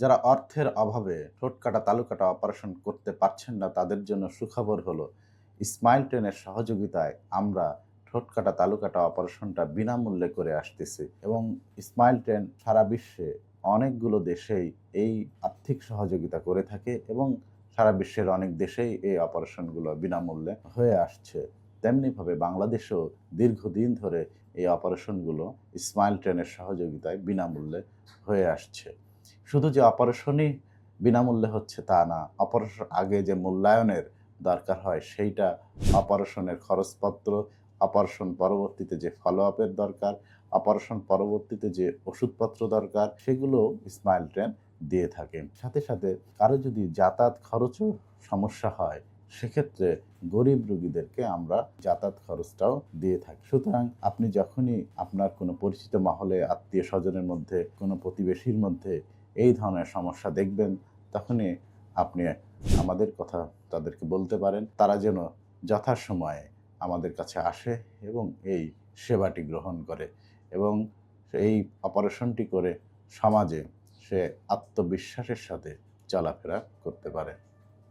যারা অর্থের অভাবে ঠোঁট কাটা, তালু কাটা অপারেশন করতে পারছেন না, তাদের জন্য সুখবর হলো স্মাইল ট্রেনের সহযোগিতায় আমরা ঠোঁট কাটা, তালু কাটা অপারেশনটা বিনামূল্যে করে আসতেছি এবং স্মাইল ট্রেন সারা বিশ্বে অনেকগুলো দেশেই এই আর্থিক সহযোগিতা করে থাকে এবং সারা বিশ্বের অনেক দেশেই এই অপারেশনগুলো বিনামূল্যে হয়ে আসছে। তেমনিভাবে বাংলাদেশেও দীর্ঘদিন ধরে এই অপারেশনগুলো স্মাইল ট্রেনের সহযোগিতায় বিনামূল্যে হয়ে আসছে। শুধু যে অপারেশনই বিনামূল্যে হচ্ছে তা না, অপারেশন আগে যে মূল্যায়নের দরকার হয় সেইটা, অপারেশনের খরচপত্র, অপারেশন পরবর্তীতে যে ফলো-আপ এর দরকার, অপারেশন পরবর্তীতে যে ওষুধপত্র দরকার সেগুলো স্মাইল ট্রেন দিয়ে থাকে। সাথে, সাথে কারো যদি যাতায়াত খরচও সমস্যা হয় সেক্ষেত্রে গরিব রোগীদেরকে আমরা যাতায়াত খরচটাও দিয়ে থাকি। সুতরাং আপনি যখনই আপনার কোনো পরিচিত মহলে, আত্মীয়স্বজনের মধ্যে, কোনো প্রতিবেশীর মধ্যে এই ধরনের সমস্যা দেখবেন, তখনই আপনি আমাদের কথা তাদেরকে বলতে পারেন। তারা যেন যথাসময়ে আমাদের কাছে আসে এবং এই সেবাটি গ্রহণ করে এবং এই অপারেশনটি করে সমাজে সে আত্মবিশ্বাসের সাথে চলাফেরা করতে পারে।